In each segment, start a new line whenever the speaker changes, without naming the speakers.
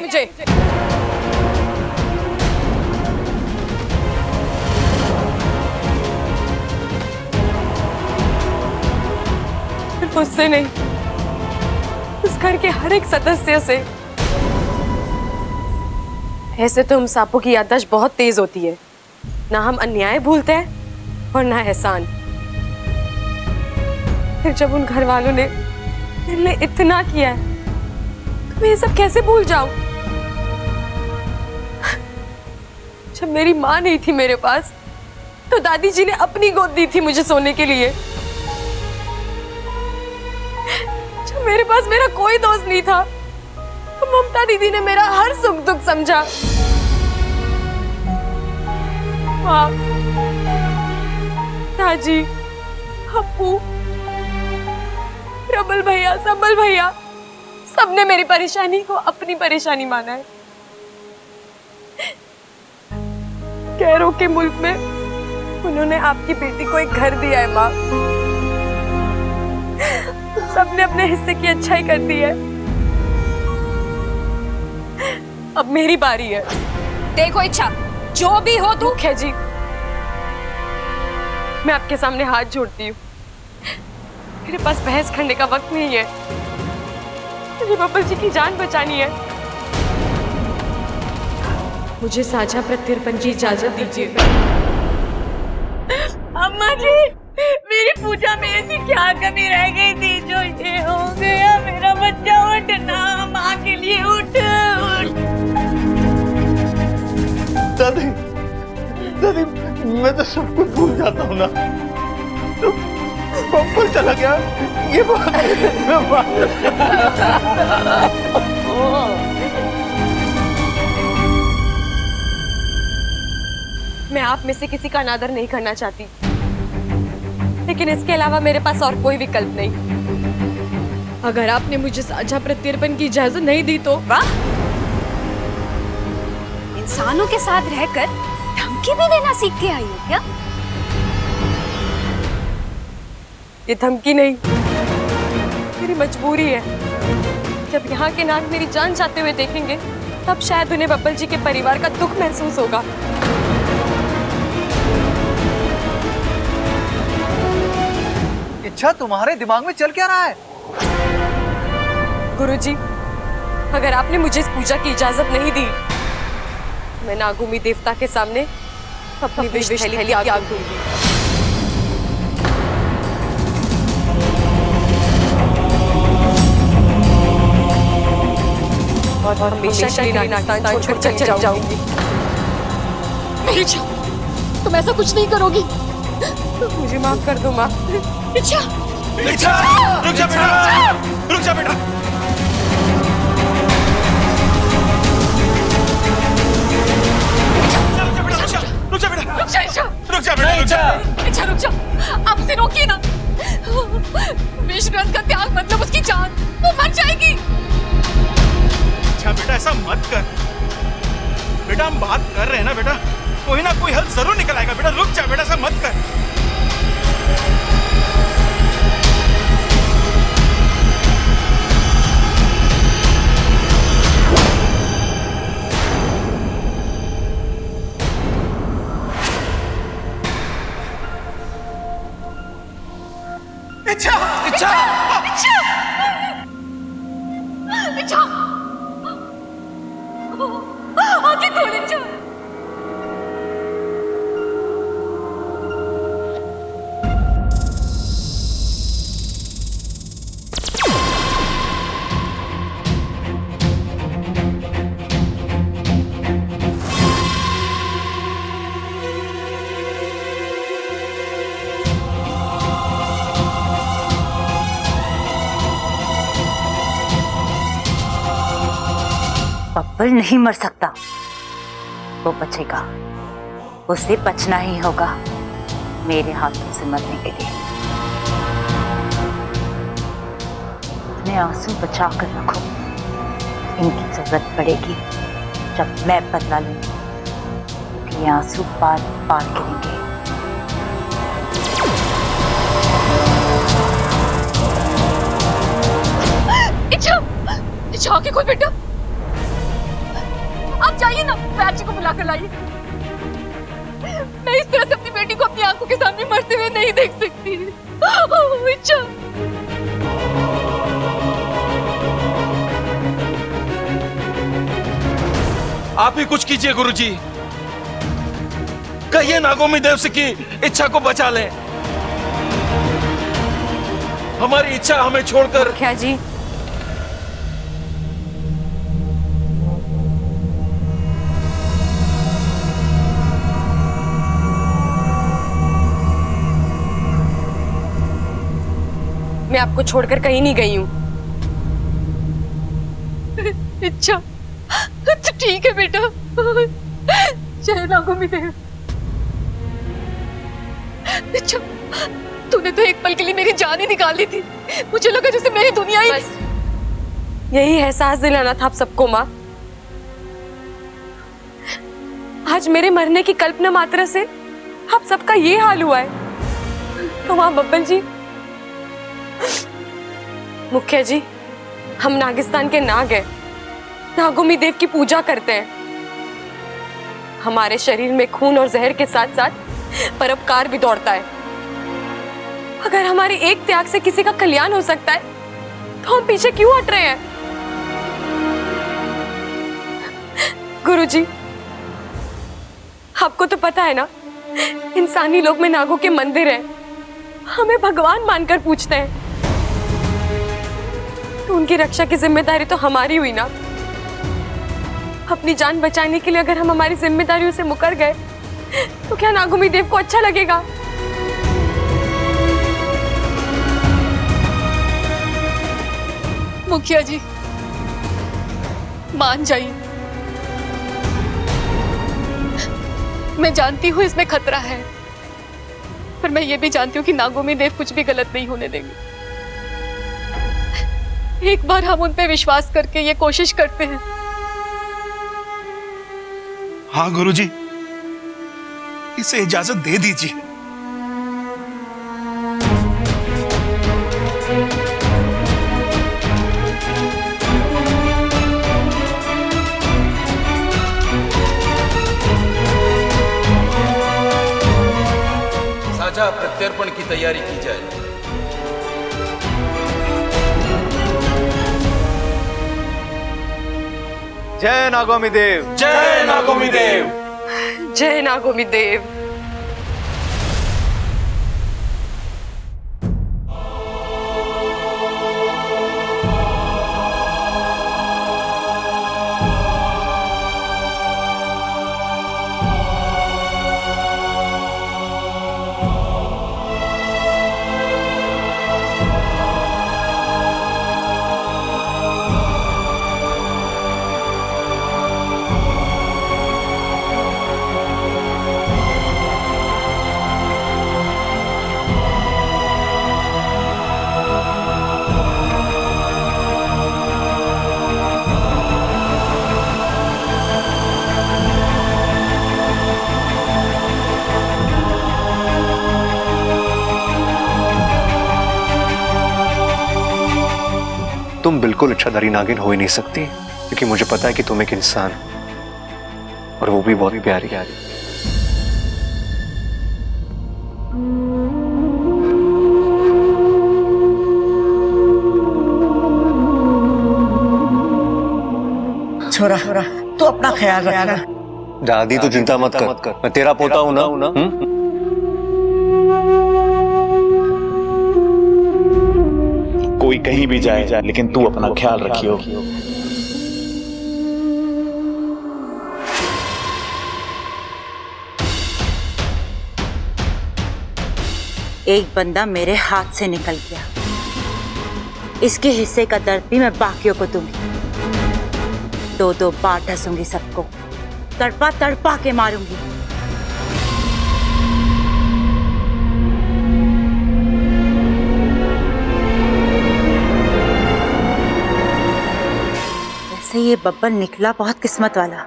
मुझे। सिर्फ उससे नहीं, उस घर के हर एक सदस्य से। ऐसे तो हम सांपों की याददाश्त बहुत तेज होती है, ना हम अन्याय भूलते हैं और ना एहसान। फिर जब उन घर वालों ने मेरे लिए इतना किया है, तो मैं ये सब कैसे भूल जाऊं? जब मेरी माँ नहीं थी मेरे पास, तो दादी जी ने अपनी गोद दी थी मुझे सोने के लिए। जब मेरे पास मेरा कोई दोस्त नहीं था, तो ममता दीदी ने मेरा हर सुख दुख समझा। माँ, ताजी, अप्पू, प्रबल भैया, सबल भैया, सबने मेरी परेशानी को अपनी परेशानी माना है। गैरों के मुल्क में उन्होंने आपकी बेटी को एक घर दिया है माँ। सबने अपने हिस्से की अच्छाई कर दी है। अब मेरी बारी है।
देखो इच्छा, जो भी हो तू।
है जी, मैं आपके सामने हाथ जोड़ती हूँ। मेरे पास बहस करने का वक्त नहीं है। मुझे बब्बल जी की जान बचानी है। मुझे साझा प्रत्यर्पण की इजाजत दीजिए।
अम्मा जी, मेरी पूजा में ऐसी क्या कमी रह गई थी जो ये हो गया? मेरा बच्चा उठना, माँ के लिए उठ उठ।
दादी, दादी, मैं तो सब कुछ भूल जाता हूँ ना। तो बब्बल चला गया, ये
मैं आप में से किसी का अनादर नहीं करना चाहती, लेकिन इसके अलावा मेरे पास और कोई विकल्प नहीं। अगर आपने मुझे साझा प्रत्यर्पण की इजाजत नहीं दी तो।
वाह, इंसानों के साथ रहकर धमकी भी देना सीख के आई हो क्या?
ये धमकी नहीं, मेरी मजबूरी है। जब यहाँ के नाग मेरी जान चाहते हुए देखेंगे, तब शायद उन्हें बब्बल जी के परिवार का दुख महसूस होगा।
इच्छा, तुम्हारे दिमाग में चल क्या रहा है?
गुरुजी, अगर आपने मुझे इस पूजा की इजाजत नहीं दी, मैं नागुमी देवता के सामने अपनी विष थैली त्याग दूंगी। और हमेशा के लिए नागस्तान छोड़कर चली जाऊंगी।
नहीं इच्छा, तुम ऐसा कुछ नहीं करोगी।
मुझे माफ कर दो माँ।
इच्छा,
इच्छा, रुक जा बेटा, रुक जा बेटा। रुक जा बेटा,
रुक जा इच्छा,
रुक जा बेटा, रुक जा।
इच्छा रुक जा, आप उसे रोकिए ना। विष ग्रंथ का त्याग मतलब उसकी जान, वो मर जाएगी।
अच्छा बेटा, ऐसा मत कर बेटा, हम बात कर रहे हैं ना बेटा, कोई ना कोई हल जरूर निकल आएगा बेटा। रुक जा बेटा, ऐसा मत कर। इच्छा, इच्छा,
इच्छा, इच्छा, आंखें खोल इच्छा।
बब्बल नहीं मर सकता, वो बचेगा। उसे बचना ही होगा मेरे हाथों से मरने के लिए। अपने आंसू बचा कर रखो, इनकी जरूरत पड़ेगी जब मैं बदला लूंगी। ये आंसू बार बार गिरेंगे।
इच्छा, इच्छा आंखें खोल बेटा। चाची को बुला कर लाइए। मैं इस तरह से अपनी बेटी को अपनी आंखों के सामने मरते हुए नहीं देख सकती। इच्छा,
आप ही कुछ कीजिए गुरुजी। कहिए नागोमी देव से कि इच्छा को बचा लें। हमारी इच्छा हमें छोड़कर।
मुखिया जी, मैं आपको छोड़कर कहीं नहीं गई हूँ।
इच्छा, तो ठीक है बेटा। जय नागोमी देव। इच्छा, तूने तो एक पल के लिए मेरी जान ही निकाल ली थी। मुझे लगा जैसे मेरी दुनिया ही।
बस यही एहसास दिलाना था आप सबको माँ। आज मेरे मरने की कल्पना मात्र से आप सबका ये हाल हुआ है। तो माँ बब्बल जी, मुखिया जी, हम नागिस्तान के नाग हैं, नागोमी देव की पूजा करते हैं। हमारे शरीर में खून और जहर के साथ साथ परोपकार भी दौड़ता है। अगर हमारे एक त्याग से किसी का कल्याण हो सकता है तो हम पीछे क्यों हट रहे हैं? गुरुजी, आपको तो पता है ना, इंसानी लोक में नागों के मंदिर हैं, हमें भगवान मानकर पूछते हैं। तो उनकी रक्षा की जिम्मेदारी तो हमारी हुई ना। अपनी जान बचाने के लिए अगर हम हमारी जिम्मेदारियों से मुकर गए तो क्या नागोमी देव को अच्छा लगेगा?
मुखिया जी, मान जाइए। मैं जानती हूँ इसमें खतरा है, पर मैं ये भी जानती हूँ कि नागोमी देव कुछ भी गलत नहीं होने देंगे। एक बार हम उन पे विश्वास करके ये कोशिश करते हैं।
हाँ गुरुजी, इसे इजाजत दे दीजिए।
साझा प्रत्यर्पण की तैयारी की जाए।
जय नागोमी देव।
जय नागोमी देव।
जय नागोमी देव।
तुम बिल्कुल इच्छाधारी नागिन हो ही नहीं सकती, क्योंकि मुझे पता है कि तुम एक इंसान हो, और वो भी बहुत प्यारी।
छोरा, तू अपना ख्याल रखना।
दादी तू चिंता मत कर, मैं तेरा पोता हूं ना।
कोई कहीं भी जाए, लेकिन तू अपना ख्याल रखियो।
एक बंदा मेरे हाथ से निकल गया, इसके हिस्से का दर्द भी मैं बाकियों को दूंगी। दो बार ढसूंगी सबको, तड़पा तड़पा के मारूंगी। वैसे ये बब्बल निकला बहुत किस्मत वाला,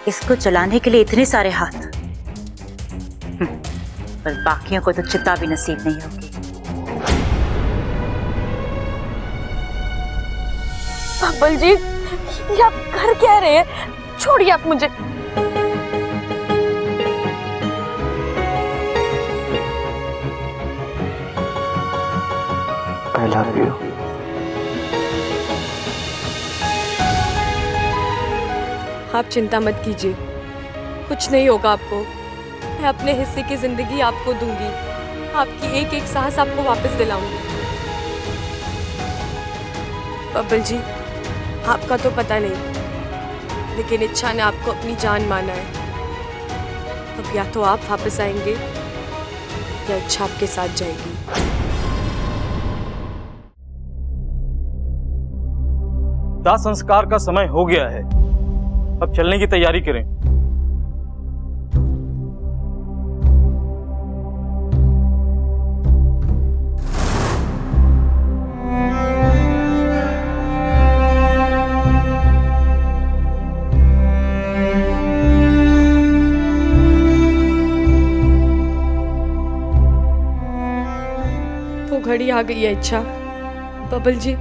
इसको चलाने के लिए इतने सारे हाथ, पर बाकियों को तो चिता भी नसीब नहीं होगी।
बब्बल जी, ये आप कर क्या रहे हैं?
छोड़िए आप मुझे।
I love you.
आप चिंता मत कीजिए, कुछ नहीं होगा आपको। मैं अपने हिस्से की जिंदगी आपको दूंगी, आपकी एक एक सांस आपको वापस दिलाऊंगी। बब्बल जी, आपका तो पता नहीं, लेकिन इच्छा ने आपको अपनी जान माना है। अब या तो आप वापस आएंगे या इच्छा आपके साथ जाएगी।
दाह संस्कार का समय हो गया है, अब चलने की तैयारी करें।
वो घड़ी आ गई है इच्छा। बबल जी,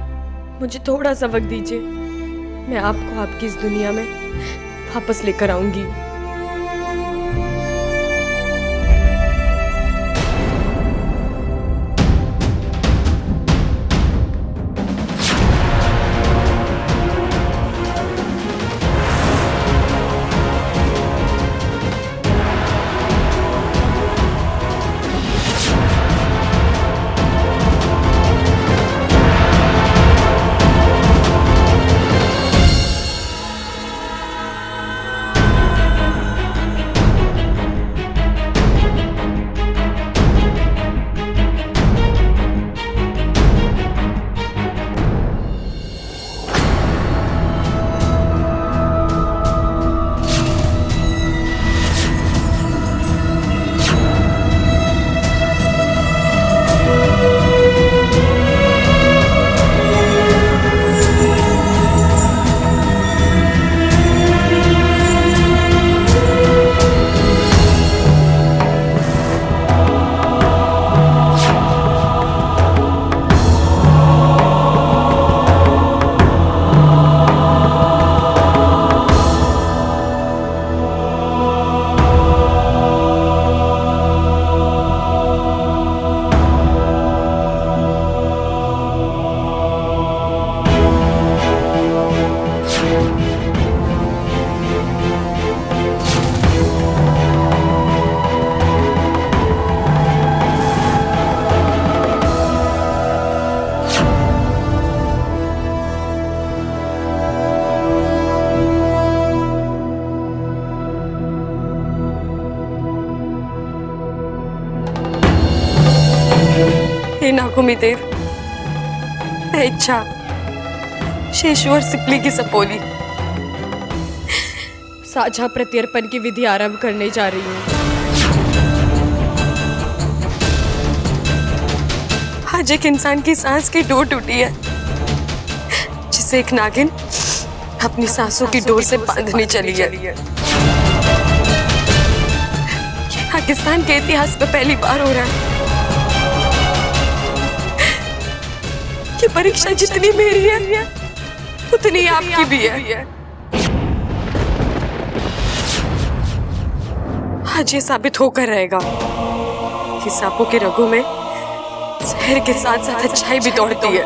मुझे थोड़ा सा वक्त दीजिए, मैं आपको आपकी इस दुनिया में वापस लेकर आऊंगी। हे नागुमी देव, हे इच्छा, शेषवर सिपली की सपोली, साझा प्रत्यर्पण की विधि आरंभ करने जा रही हूँ। आज एक इंसान की सांस की डोर टूटी है, जिसे एक नागिन अपनी सांसों की डोर से बांधने चली है। पाकिस्तान के इतिहास में पहली बार हो रहा है। ये परीक्षा जितनी मेरी है, उतनी आपकी भी है। आज ये साबित होकर रहेगा कि सांपों के रगों में जहर के साथ साथ अच्छाई भी दौड़ती है।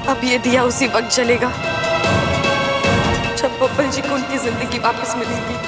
अब ये दिया उसी वक्त जलेगा जब बब्बल जी को उनकी जिंदगी वापस मिलेगी।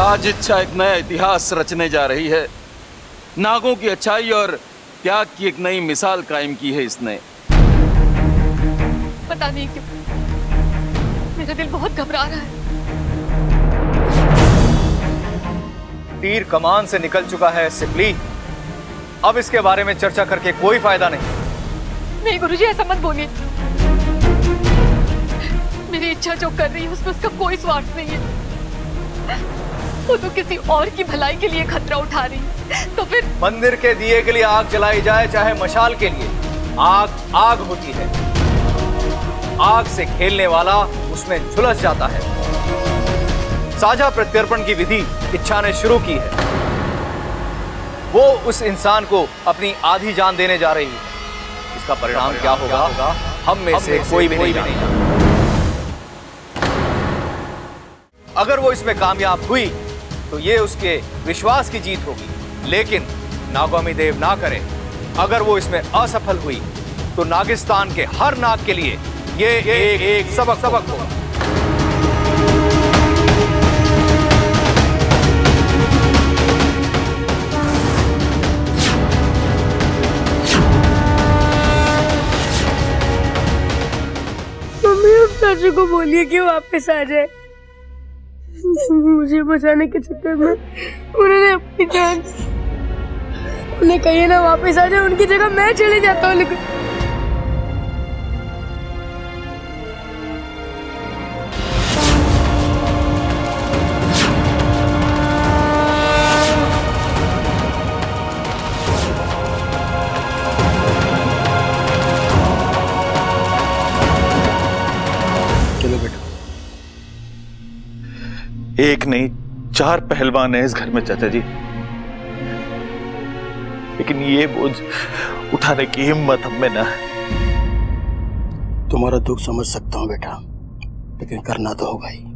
आज इच्छा एक नया इतिहास रचने जा रही है। नागों की अच्छाई और त्याग की एक नई मिसाल कायम की है इसने।
पता नहीं क्यों मेरा दिल बहुत घबरा रहा है।
तीर कमान से निकल चुका है सिपली, अब इसके बारे में चर्चा करके कोई फायदा नहीं।
नहीं गुरुजी, ऐसा मत बोलिए। मेरे मेरी इच्छा जो कर रही है उसमें उसका कोई स्वार्थ नहीं है। वो तो किसी और की भलाई के लिए खतरा उठा रही है। तो फिर
मंदिर के दिए के लिए आग जलाई जाए चाहे मशाल के लिए, आग आग होती है। आग से खेलने वाला उसमें झुलस जाता है। साझा प्रत्यर्पण की विधि इच्छा ने शुरू की है। वो उस इंसान को अपनी आधी जान देने जा रही है। इसका परिणाम क्या होगा हम में से कोई भी नहीं जानता। अगर वो इसमें कामयाब हुई तो ये उसके विश्वास की जीत होगी, लेकिन नागोमी देव ना करे। अगर वो इसमें असफल हुई तो नागिस्तान के हर नाग के लिए ये एक सबक होगा।
मम्मी अब चाचू को बोलिए कि वापस आ जाए। मुझे बचाने के चक्कर में उन्होंने अपनी जान, उन्हें कहिए ना वापस आ जाए, उनकी जगह मैं चले जाता हूँ। लेकिन
चलो बेटा। एक नहीं 4 पहलवान है इस घर में चाचा जी, लेकिन ये बोझ उठाने की हिम्मत हम में ना है।
तुम्हारा दुख समझ सकता हूँ बेटा, लेकिन करना तो होगा ही।